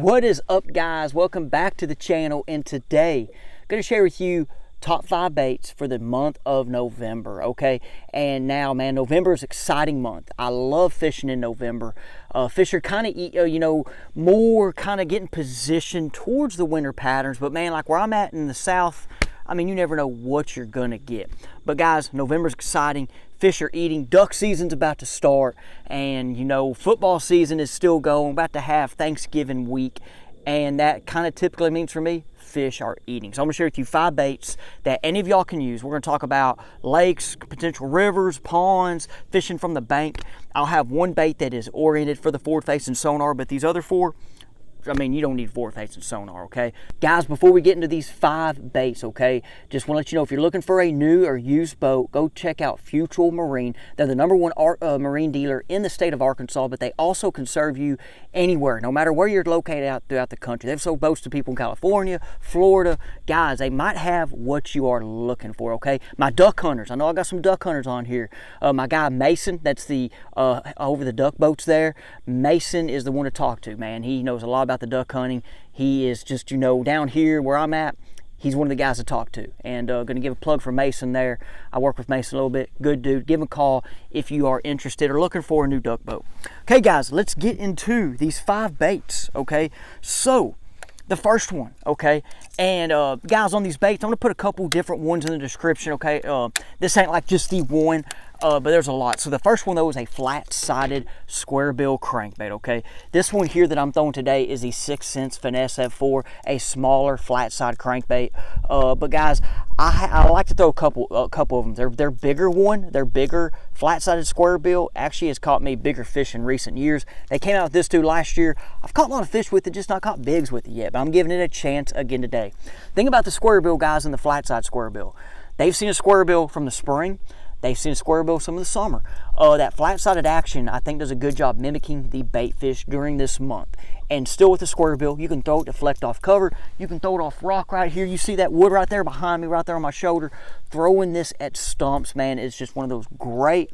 What is up, guys? Welcome back to the channel, and today I'm going to share with you top 5 baits for the month of November. Okay, and now, man, November is an exciting month. I love fishing in November. Fish are kind of more kind of getting positioned towards the winter patterns, but man, like where I'm at in the south, I mean, you never know what you're gonna get. But guys, November's exciting. Fish are eating. Duck season's about to start, and football season is still going. About to have Thanksgiving week, and that kind of typically means for me, fish are eating. So I'm gonna share with you 5 baits that any of y'all can use. We're gonna talk about lakes, potential rivers, ponds, fishing from the bank. I'll have one bait that is oriented for the forward-facing sonar, but these other 4, I mean, you don't need forward-facing sonar, okay? Guys, before we get into these 5 baits, okay, just want to let you know, if you're looking for a new or used boat, go check out Futural Marine. They're the #1 marine dealer in the state of Arkansas, but they also can serve you anywhere, no matter where you're located out throughout the country. They've sold boats to people in California, Florida. Guys, they might have what you are looking for, okay? My duck hunters, I know I got some duck hunters on here. My guy Mason, that's the over the duck boats there. Mason is the one to talk to, man. He knows a lot about the duck hunting. He is just, down here where I'm at, he's one of the guys to talk to. And going to give a plug for Mason there. I work with Mason a little bit. Good dude. Give him a call if you are interested or looking for a new duck boat. Okay, guys, let's get into these 5 baits, okay? So, the first one, okay? And guys, on these baits, I'm going to put a couple different ones in the description, okay? This ain't like just the one, but there's a lot. So the first one, though, is a flat-sided square bill crankbait, okay? This one here that I'm throwing today is the 6 Cents Finesse F4, a smaller flat-side crankbait. But guys, I like to throw a couple of them. Their bigger one, their bigger flat-sided square bill actually has caught me bigger fish in recent years. They came out with this dude last year. I've caught a lot of fish with it, just not caught bigs with it yet, but I'm giving it a chance again today. Think about the square bill, guys, and the flat-side square bill. They've seen a square bill from the spring. They've seen a square bill some of the summer. That flat-sided action, I think, does a good job mimicking the bait fish during this month. And still with the square bill, you can throw it deflect off cover. You can throw it off rock right here. You see that wood right there behind me, right there on my shoulder. Throwing this at stumps, man, is just one of those great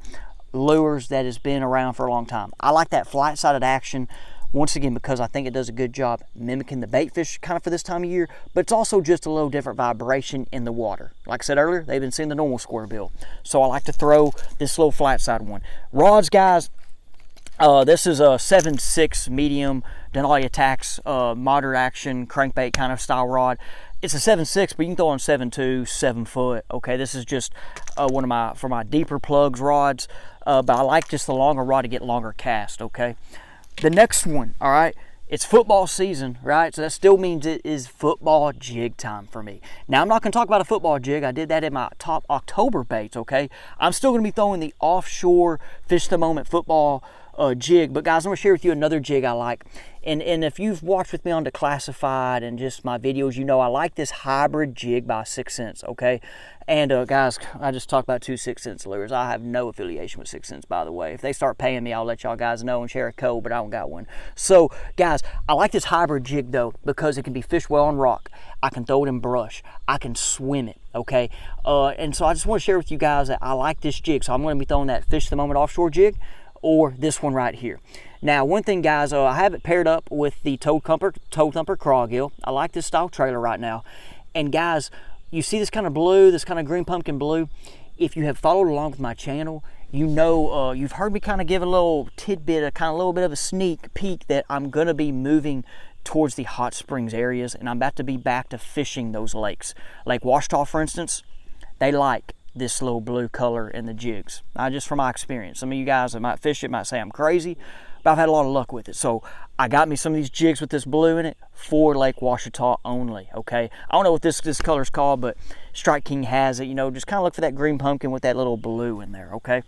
lures that has been around for a long time. I like that flat-sided action, once again, because I think it does a good job mimicking the bait fish kind of for this time of year, but it's also just a little different vibration in the water. Like I said earlier, they've been seeing the normal square bill. So I like to throw this little flat side one. Rods, guys, this is a 7.6 medium Denali Attacks moderate action crankbait kind of style rod. It's a 7.6, but you can throw on 7.2, 7 foot. Okay, this is just one of for my deeper plugs rods, but I like just the longer rod to get longer cast, okay? The next one, all right, it's football season, right? So that still means it is football jig time for me. Now, I'm not going to talk about a football jig. I did that in my top October baits, okay? I'm still going to be throwing the offshore fish the moment football jig. But guys, I'm going to share with you another jig I like. And if you've watched with me on Declassified and just my videos, I like this hybrid jig by 6 Cents, okay? And guys, I just talked about 2 6 Cents lures. I have no affiliation with 6 Cents, by the way. If they start paying me, I'll let y'all guys know and share a code, but I don't got one. So guys, I like this hybrid jig though, because it can be fished well on rock. I can throw it in brush. I can swim it, okay? And so I just want to share with you guys that I like this jig. So I'm going to be throwing that Fish the Moment offshore jig, or this one right here. Now, one thing, guys, I have it paired up with the Toe Thumper Craw Gill. I like this style trailer right now. And guys, you see this kind of blue, this kind of green pumpkin blue. If you have followed along with my channel, you've heard me kind of give a little tidbit, a little bit of a sneak peek that I'm gonna be moving towards the hot springs areas, and I'm about to be back to fishing those lakes. Lake Ouachita, for instance, they like this little blue color in the jigs. Just from my experience. Some of you guys that might fish it might say I'm crazy, but I've had a lot of luck with it. So I got me some of these jigs with this blue in it for Lake Ouachita only, okay? I don't know what this color's called, but Strike King has it. Just kind of look for that green pumpkin with that little blue in there, okay?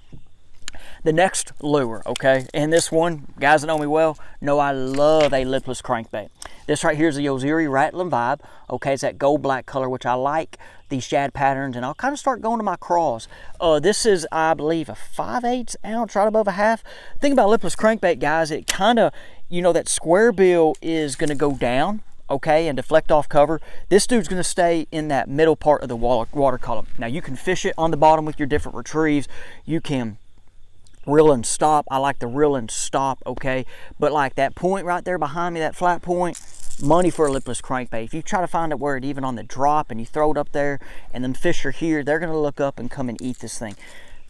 The next lure, okay, and this one, guys that know me well, know I love a lipless crankbait. This right here is the Oziri Rattling Vibe, okay, it's that gold black color, which I like, these shad patterns, and I'll kind of start going to my craws. This is, I believe, a 5/8 ounce, right above a half. Think about lipless crankbait, guys, it kind of, that square bill is going to go down, okay, and deflect off cover. This dude's going to stay in that middle part of the water column. Now, you can fish it on the bottom with your different retrieves. You can reel and stop. I like the reel and stop, okay? But like that point right there behind me, that flat point, money for a lipless crankbait. If you try to find it where it even on the drop and you throw it up there and then fish are here, they're gonna look up and come and eat this thing.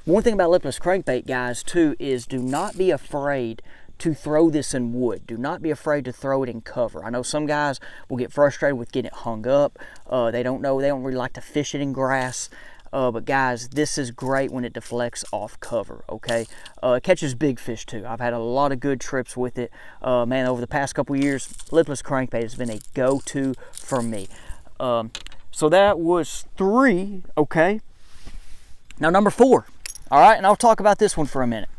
One thing about lipless crankbait, guys, too, is do not be afraid to throw this in wood. Do not be afraid to throw it in cover. I know some guys will get frustrated with getting it hung up. They don't really like to fish it in grass. But guys, this is great when it deflects off cover, okay? It catches big fish too. I've had a lot of good trips with it. Man, over the past couple years, lipless crankbait has been a go-to for me. So that was 3, okay? Now number 4, all right? And I'll talk about this one for a minute.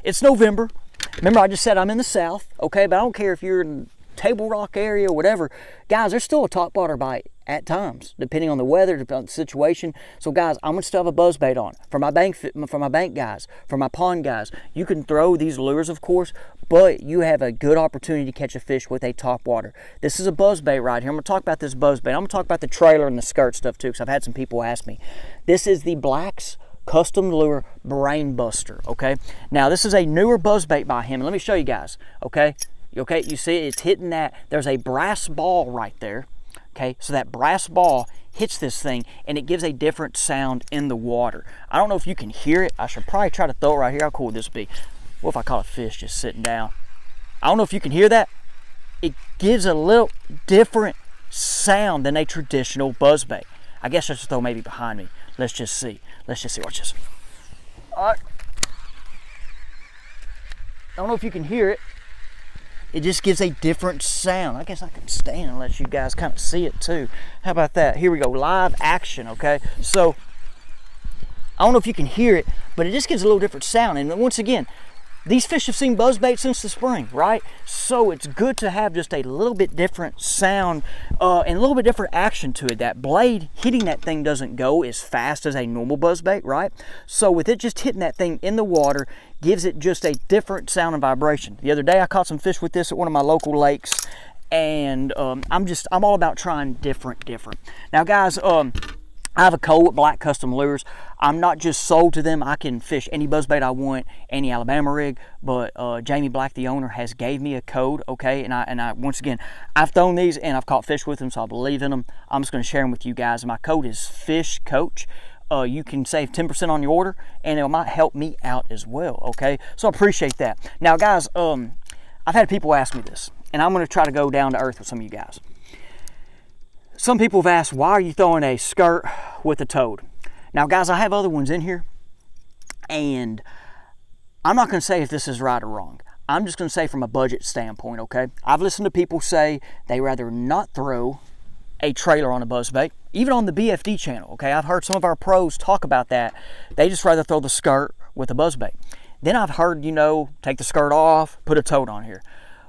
It's November. Remember, I just said I'm in the South, okay? But I don't care if you're in Table Rock area or whatever. Guys, there's still a topwater bite at times, depending on the weather, depending on the situation. So guys, I'm gonna still have a Buzzbait on. For my bank guys, for my pond guys, you can throw these lures, of course, but you have a good opportunity to catch a fish with a topwater. This is a Buzzbait right here. I'm gonna talk about this Buzzbait. I'm gonna talk about the trailer and the skirt stuff too, because I've had some people ask me. This is the Black's Custom Lure Brain Buster, okay? Now, this is a newer Buzzbait by him, and let me show you guys, okay? Okay, you see it's hitting that. There's a brass ball right there, okay? So that brass ball hits this thing, and it gives a different sound in the water. I don't know if you can hear it. I should probably try to throw it right here. How cool would this be? What if I caught a fish just sitting down? I don't know if you can hear that. It gives a little different sound than a traditional Buzzbait. I guess I should throw maybe behind me. Let's just see. Let's just see. Watch this. All right. I don't know if you can hear it. It just gives a different sound. I guess I can stand and let you guys kind of see it too. How about that? Here we go. Live action, okay? So, I don't know if you can hear it, but it just gives a little different sound. And once again, these fish have seen Buzzbait since the spring, right? So it's good to have just a little bit different sound and a little bit different action to it. That blade hitting that thing doesn't go as fast as a normal Buzzbait, right? So with it just hitting that thing in the water, gives it just a different sound and vibration. The other day I caught some fish with this at one of my local lakes, and I'm all about trying different. Now guys, I have a code with Black Custom Lures. I'm not just sold to them. I can fish any Buzzbait I want, any Alabama rig, but Jamie Black, the owner, has gave me a code, okay? And I once again, I've thrown these and I've caught fish with them, so I believe in them. I'm just gonna share them with you guys. My code is FISHCOACH. You can save 10% on your order, and it might help me out as well, okay? So I appreciate that. Now guys, I've had people ask me this, and I'm gonna try to go down to earth with some of you guys. Some people have asked, why are you throwing a skirt with a toad? Now guys, I have other ones in here, and I'm not gonna say if this is right or wrong. I'm just gonna say from a budget standpoint, okay? I've listened to people say they rather not throw a trailer on a Buzzbait, even on the BFD channel, okay? I've heard some of our pros talk about that. They just rather throw the skirt with a Buzzbait. Then I've heard, you know, take the skirt off, put a toad on here.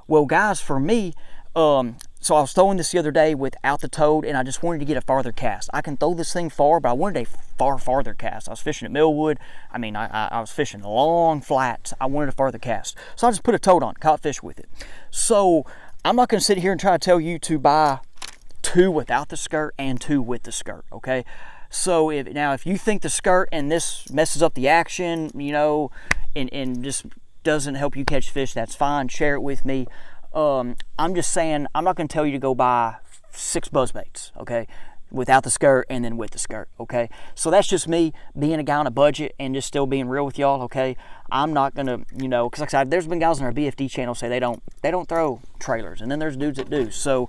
Well guys, for me, so I was throwing this the other day without the toad, and I just wanted to get a farther cast. I can throw this thing far, but I wanted a farther cast. I was fishing at Millwood. I mean, I was fishing long flats. I wanted a farther cast. So I just put a toad on, caught fish with it. So I'm not gonna sit here and try to tell you to buy 2 without the skirt and 2 with the skirt, okay? So if you think the skirt and this messes up the action, you know, and just doesn't help you catch fish, that's fine. Share it with me. I'm just saying, I'm not going to tell you to go buy 6 Buzzbaits, okay, without the skirt and then with the skirt, okay? So that's just me being a guy on a budget and just still being real with y'all, okay? I'm not going to, you know, because like I said, there's been guys on our BFD channel say they don't throw trailers, and then there's dudes that do. So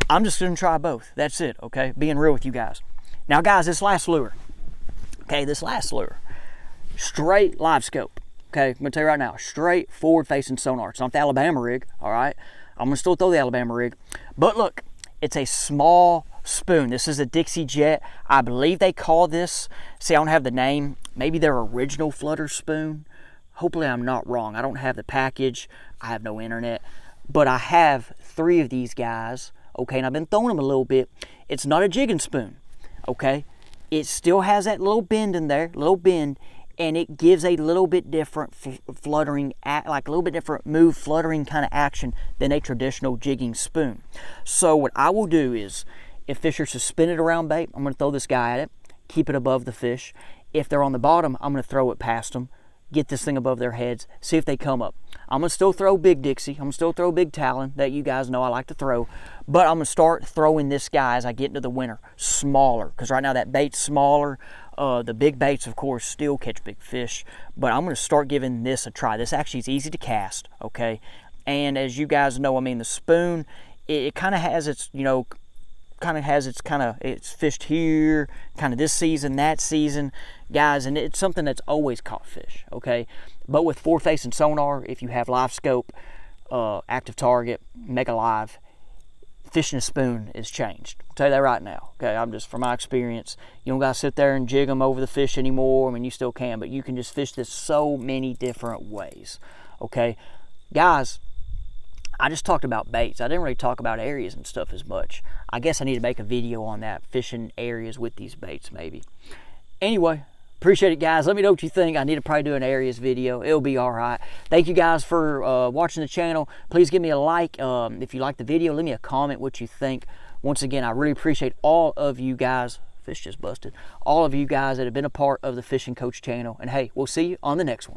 I'm just going to try both. That's it, okay? Being real with you guys. Now, guys, this last lure, straight live scope. Okay, I'm gonna tell you right now, straight forward-facing sonar. It's not the Alabama rig, all right? I'm gonna still throw the Alabama rig. But look, it's a small spoon. This is a Dixie Jet. I believe they call this, see, I don't have the name, maybe their original Flutter spoon. Hopefully I'm not wrong. I don't have the package. I have no internet. But I have 3 of these guys, okay, and I've been throwing them a little bit. It's not a jigging spoon, okay? It still has that little bend in there, and it gives a little bit different fluttering, like a little bit different move, fluttering kind of action than a traditional jigging spoon. So what I will do is, if fish are suspended around bait, I'm going to throw this guy at it, keep it above the fish. If they're on the bottom, I'm going to throw it past them, get this thing above their heads, see if they come up. I'm gonna still throw Big Dixie, I'm gonna still throw Big Talon that you guys know I like to throw, but I'm gonna start throwing this guy as I get into the winter, smaller, because right now that bait's smaller. The big baits, of course, still catch big fish, but I'm gonna start giving this a try. This actually is easy to cast, okay? And as you guys know, I mean, the spoon, it kind of has its, you know, it's fished here, kind of this season, that season, guys, and it's something that's always caught fish, okay? But with forward facing sonar, if you have live scope, active target, Mega Live, fishing a spoon is changed. I'll tell you that right now, okay? I'm just, from my experience, you don't gotta sit there and jig them over the fish anymore. I mean, you still can, but you can just fish this so many different ways, okay? Guys, I just talked about baits. I didn't really talk about areas and stuff as much. I guess I need to make a video on that, fishing areas with these baits maybe. Anyway, appreciate it, guys. Let me know what you think. I need to probably do an areas video. It'll be all right. Thank you guys for watching the channel. Please give me a like. If you like the video, leave me a comment what you think. Once again, I really appreciate all of you guys. Fish just busted. All of you guys that have been a part of the Fishing Coach channel. And hey, we'll see you on the next one.